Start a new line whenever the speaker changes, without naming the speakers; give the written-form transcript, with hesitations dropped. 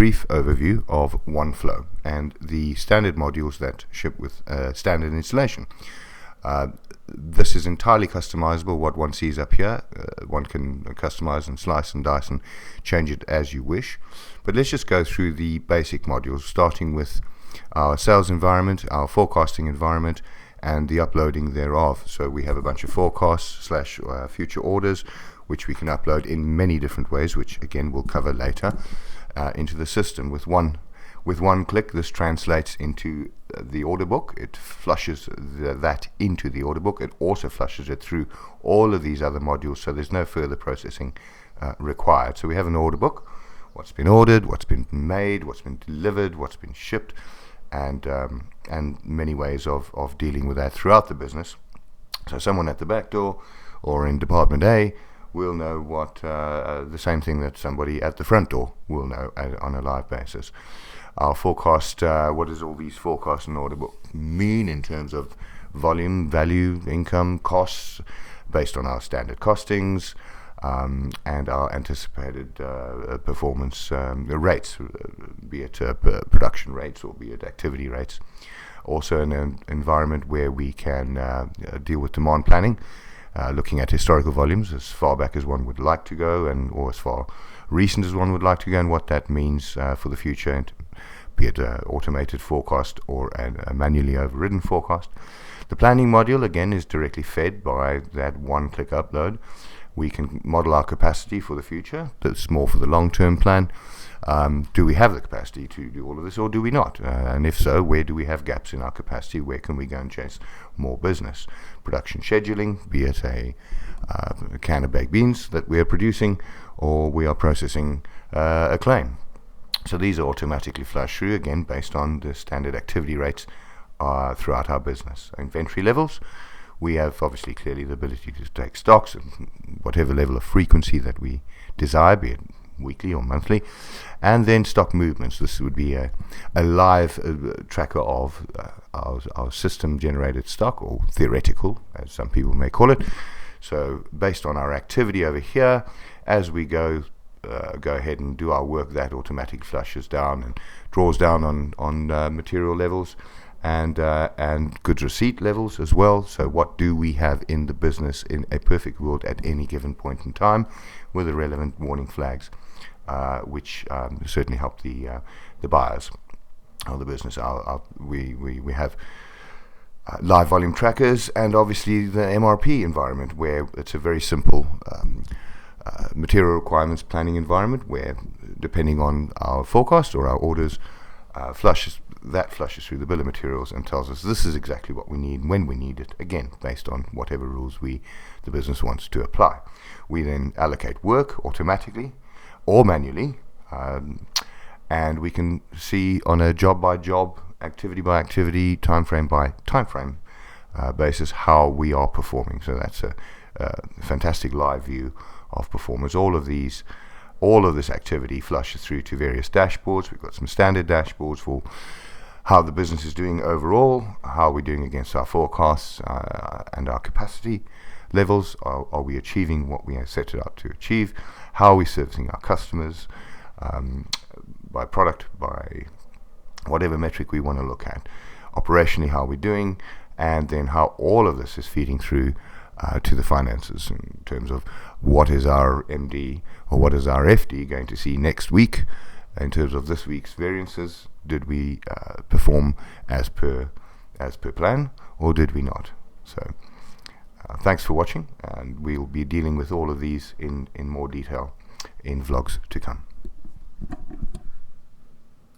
brief overview of OneFlow and the standard modules that ship with standard installation. This is entirely customizable. What one sees up here, one can customize and slice and dice and change it as you wish. But let's just go through the basic modules, starting with our sales environment, our forecasting environment, and the uploading thereof. So we have a bunch of forecasts / future orders, which we can upload in many different ways, which again we'll cover later, into the system. With one click, this translates into the order book. It flushes that into the order book. It also flushes it through all of these other modules, so there's no further processing required. So we have an order book, what's been ordered, what's been made, what's been delivered, what's been shipped, and many ways of dealing with that throughout the business. So someone at the back door or in Department A will know what the same thing that somebody at the front door will know on a live basis. Our forecast, what does all these forecasts and order book mean in terms of volume, value, income, costs, based on our standard costings, and our anticipated performance rates, be it production rates or be it activity rates. Also an environment where we can deal with demand planning, looking at historical volumes as far back as one would like to go, or as far recent as one would like to go, and what that means for the future, and be it an automated forecast or a manually overridden forecast. The planning module, again, is directly fed by that one-click upload. We can model our capacity for the future. That's more for the long-term plan. Do we have the capacity to do all of this, or do we not? And if so, where do we have gaps in our capacity? Where can we go and chase more business? Production scheduling, be it a can of baked beans that we are producing, or we are processing a claim. So these are automatically flushed through, again, based on the standard activity rates throughout our business. Inventory levels, we have obviously clearly the ability to take stocks at whatever level of frequency that we desire, be it weekly or monthly, and then stock movements. This would be a live tracker of our system generated stock, or theoretical, as some people may call it. So based on our activity over here, as we go ahead and do our work, that automatically flushes down and draws down on material levels and goods receipt levels as well. So what do we have in the business in a perfect world at any given point in time, with the relevant warning flags, which certainly help the buyers of the business. We have live volume trackers, and obviously the MRP environment, where it's a very simple material requirements planning environment, where depending on our forecast or our orders, flushes through the bill of materials and tells us this is exactly what we need when we need it, again based on whatever rules the business wants to apply. We then allocate work automatically or manually, and we can see on a job by job, activity by activity, time frame by time frame basis how we are performing. So that's a fantastic live view of performance. All of this activity flushes through to various dashboards. We've got some standard dashboards for how the business is doing overall, how we're doing against our forecasts and our capacity levels. Are we achieving what we have set it out to achieve? How are we servicing our customers, by product, by whatever metric we want to look at. Operationally, how we're doing, and then how all of this is feeding through to the finances, in terms of what is our MD or what is our FD going to see next week in terms of this week's variances. Did we perform as per plan, or did we not? So thanks for watching, and we'll be dealing with all of these in more detail in vlogs to come.